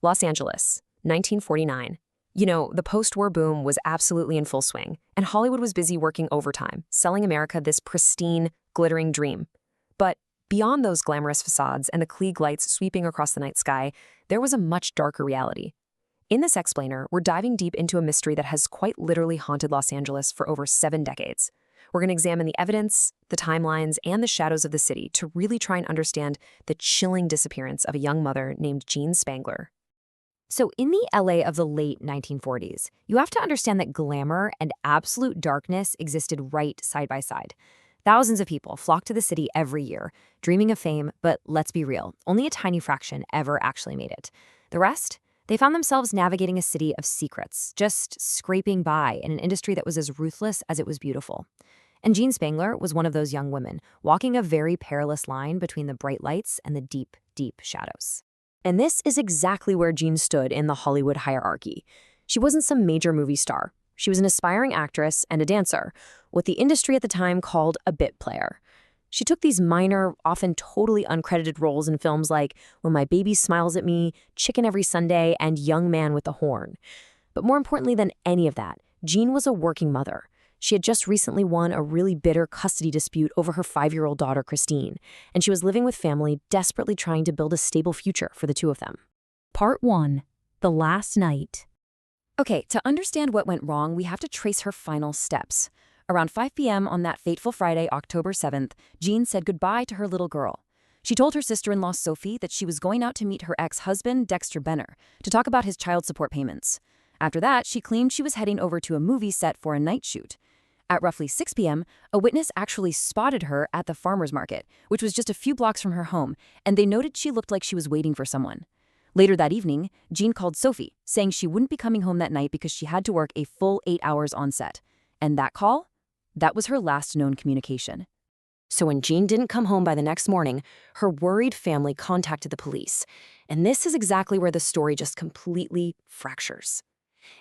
Los Angeles, 1949. The post-war boom was absolutely in full swing, and Hollywood was busy working overtime, selling America this pristine, glittering dream. But beyond those glamorous facades and the Klieg lights sweeping across the night sky, there was a much darker reality. In this explainer, we're diving deep into a mystery that has quite literally haunted Los Angeles for over 7 decades. We're going to examine the evidence, the timelines, and the shadows of the city to really try and understand the chilling disappearance of a young mother named Jean Spangler. So in the LA of the late 1940s, you have to understand that glamour and absolute darkness existed right side by side. Thousands of people flocked to the city every year, dreaming of fame, but let's be real, only a tiny fraction ever actually made it. The rest? They found themselves navigating a city of secrets, just scraping by in an industry that was as ruthless as it was beautiful. And Jean Spangler was one of those young women, walking a very perilous line between the bright lights and the deep, deep shadows. And this is exactly where Jean stood in the Hollywood hierarchy. She wasn't some major movie star. She was an aspiring actress and a dancer, what the industry at the time called a bit player. She took these minor, often totally uncredited roles in films like When My Baby Smiles at Me, Chicken Every Sunday, and Young Man with a Horn. But more importantly than any of that, Jean was a working mother. She had just recently won a really bitter custody dispute over her 5-year-old daughter, Christine, and she was living with family, desperately trying to build a stable future for the two of them. Part 1. The Last Night. Okay, to understand what went wrong, we have to trace her final steps. Around 5 p.m. on that fateful Friday, October 7th, Jean said goodbye to her little girl. She told her sister-in-law, Sophie, that she was going out to meet her ex-husband, Dexter Benner, to talk about his child support payments. After that, she claimed she was heading over to a movie set for a night shoot. At roughly 6 p.m., a witness actually spotted her at the farmer's market, which was just a few blocks from her home, and they noted she looked like she was waiting for someone. Later that evening, Jean called Sophie, saying she wouldn't be coming home that night because she had to work a full 8 hours on set. And that call? That was her last known communication. So when Jean didn't come home by the next morning, her worried family contacted the police. And this is exactly where the story just completely fractures.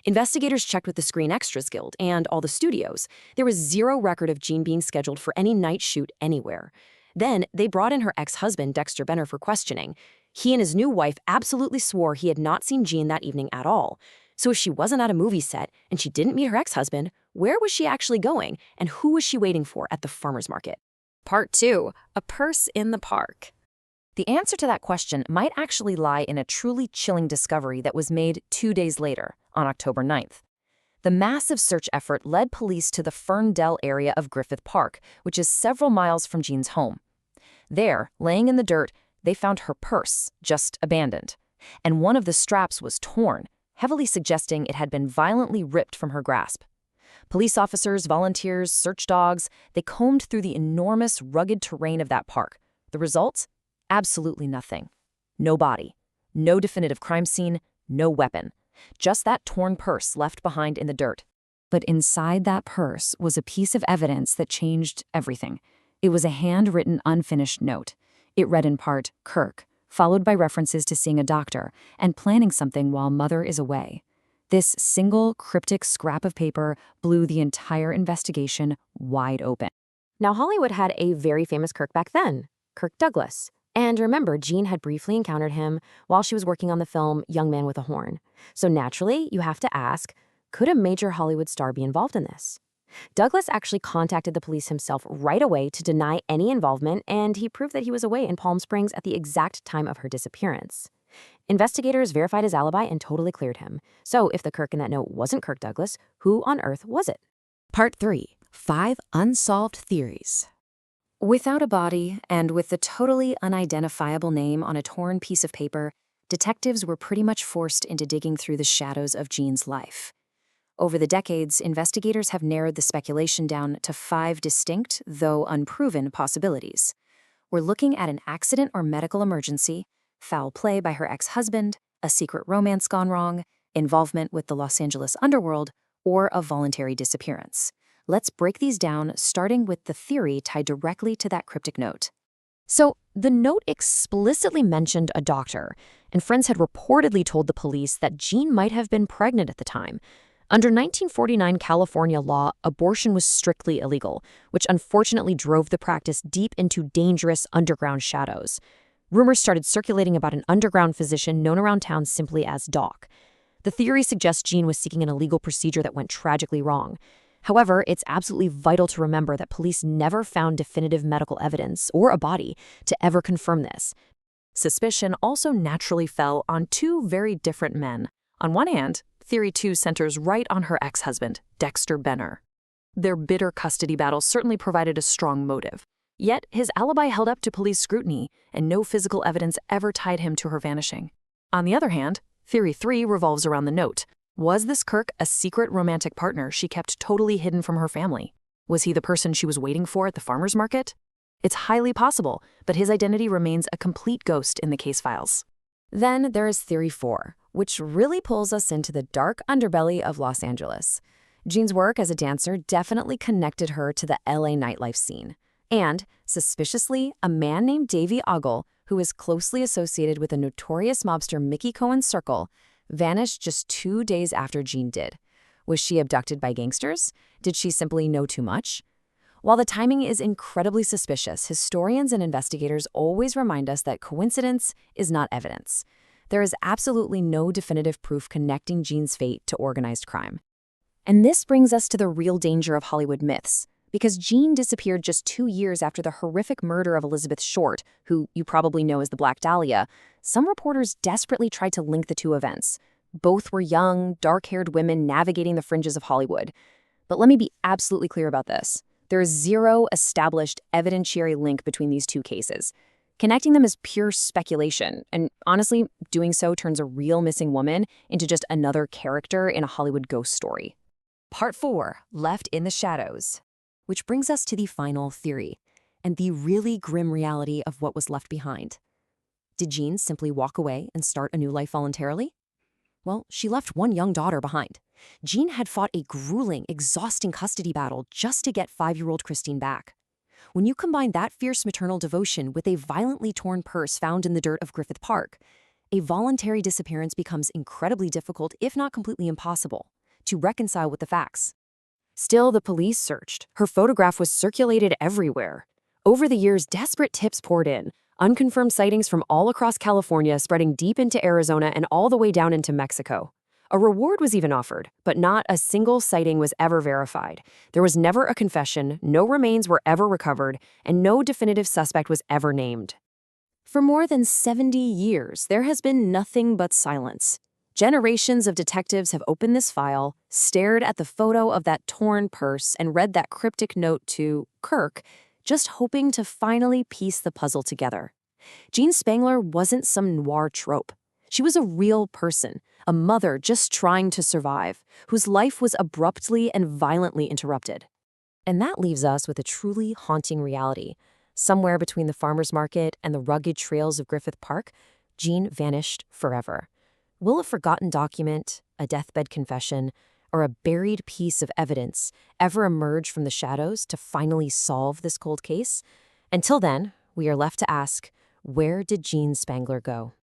Investigators checked with the Screen Extras Guild and all the studios. There was zero record of Jean being scheduled for any night shoot anywhere. Then they brought in her ex-husband, Dexter Benner, for questioning. He and his new wife absolutely swore he had not seen Jean that evening at all. So if she wasn't at a movie set and she didn't meet her ex-husband, where was she actually going and who was she waiting for at the farmer's market? Part 2. A purse in the park. The answer to that question might actually lie in a truly chilling discovery that was made 2 days later, on October 9th. The massive search effort led police to the Fern Dell area of Griffith Park, which is several miles from Jean's home. There, laying in the dirt, they found her purse, just abandoned. And one of the straps was torn, heavily suggesting it had been violently ripped from her grasp. Police officers, volunteers, search dogs, they combed through the enormous, rugged terrain of that park. The result? Absolutely nothing. No body. No definitive crime scene. No weapon. Just that torn purse left behind in the dirt. But inside that purse was a piece of evidence that changed everything. It was a handwritten, unfinished note. It read in part, Kirk, followed by references to seeing a doctor and planning something while mother is away. This single, cryptic scrap of paper blew the entire investigation wide open. Now, Hollywood had a very famous Kirk back then, Kirk Douglas. And remember, Jean had briefly encountered him while she was working on the film Young Man with a Horn. So naturally, you have to ask, could a major Hollywood star be involved in this? Douglas actually contacted the police himself right away to deny any involvement, and he proved that he was away in Palm Springs at the exact time of her disappearance. Investigators verified his alibi and totally cleared him. So if the Kirk in that note wasn't Kirk Douglas, who on earth was it? Part 3. 5 Unsolved Theories. Without a body, and with the totally unidentifiable name on a torn piece of paper, detectives were pretty much forced into digging through the shadows of Jean's life. Over the decades, investigators have narrowed the speculation down to 5 distinct, though unproven, possibilities. We're looking at an accident or medical emergency, foul play by her ex-husband, a secret romance gone wrong, involvement with the Los Angeles underworld, or a voluntary disappearance. Let's break these down, starting with the theory tied directly to that cryptic note. So, the note explicitly mentioned a doctor, and friends had reportedly told the police that Jean might have been pregnant at the time. Under 1949 California law, abortion was strictly illegal, which unfortunately drove the practice deep into dangerous underground shadows. Rumors started circulating about an underground physician known around town simply as Doc. The theory suggests Jean was seeking an illegal procedure that went tragically wrong. However, it's absolutely vital to remember that police never found definitive medical evidence or a body to ever confirm this. Suspicion also naturally fell on two very different men. On one hand, Theory 2 centers right on her ex-husband, Dexter Benner. Their bitter custody battle certainly provided a strong motive. Yet, his alibi held up to police scrutiny, and no physical evidence ever tied him to her vanishing. On the other hand, Theory 3 revolves around the note. Was this Kirk a secret romantic partner she kept totally hidden from her family? Was he the person she was waiting for at the farmer's market? It's highly possible, but his identity remains a complete ghost in the case files. Then there is Theory 4, which really pulls us into the dark underbelly of Los Angeles. Jean's work as a dancer definitely connected her to the LA nightlife scene. And, suspiciously, a man named Davey Ogle, who is closely associated with the notorious mobster Mickey Cohen's circle, vanished just 2 days after Jean did. Was she abducted by gangsters? Did she simply know too much? While the timing is incredibly suspicious, historians and investigators always remind us that coincidence is not evidence. There is absolutely no definitive proof connecting Jean's fate to organized crime. And this brings us to the real danger of Hollywood myths. Because Jean disappeared just 2 years after the horrific murder of Elizabeth Short, who you probably know as the Black Dahlia, some reporters desperately tried to link the two events. Both were young, dark-haired women navigating the fringes of Hollywood. But let me be absolutely clear about this. There is zero established evidentiary link between these two cases. Connecting them is pure speculation, and honestly, doing so turns a real missing woman into just another character in a Hollywood ghost story. Part 4, Left in the Shadows. Which brings us to the final theory, and the really grim reality of what was left behind. Did Jean simply walk away and start a new life voluntarily? Well, she left one young daughter behind. Jean had fought a grueling, exhausting custody battle just to get 5-year-old Christine back. When you combine that fierce maternal devotion with a violently torn purse found in the dirt of Griffith Park, a voluntary disappearance becomes incredibly difficult, if not completely impossible, to reconcile with the facts. Still, the police searched. Her photograph was circulated everywhere. Over the years, desperate tips poured in. Unconfirmed sightings from all across California spreading deep into Arizona and all the way down into Mexico. A reward was even offered, but not a single sighting was ever verified. There was never a confession, no remains were ever recovered, and no definitive suspect was ever named. For more than 70 years, there has been nothing but silence. Generations of detectives have opened this file, stared at the photo of that torn purse, and read that cryptic note to Kirk, just hoping to finally piece the puzzle together. Jean Spangler wasn't some noir trope. She was a real person, a mother just trying to survive, whose life was abruptly and violently interrupted. And that leaves us with a truly haunting reality. Somewhere between the farmer's market and the rugged trails of Griffith Park, Jean vanished forever. Will a forgotten document, a deathbed confession, or a buried piece of evidence ever emerge from the shadows to finally solve this cold case? Until then, we are left to ask, where did Jean Spangler go?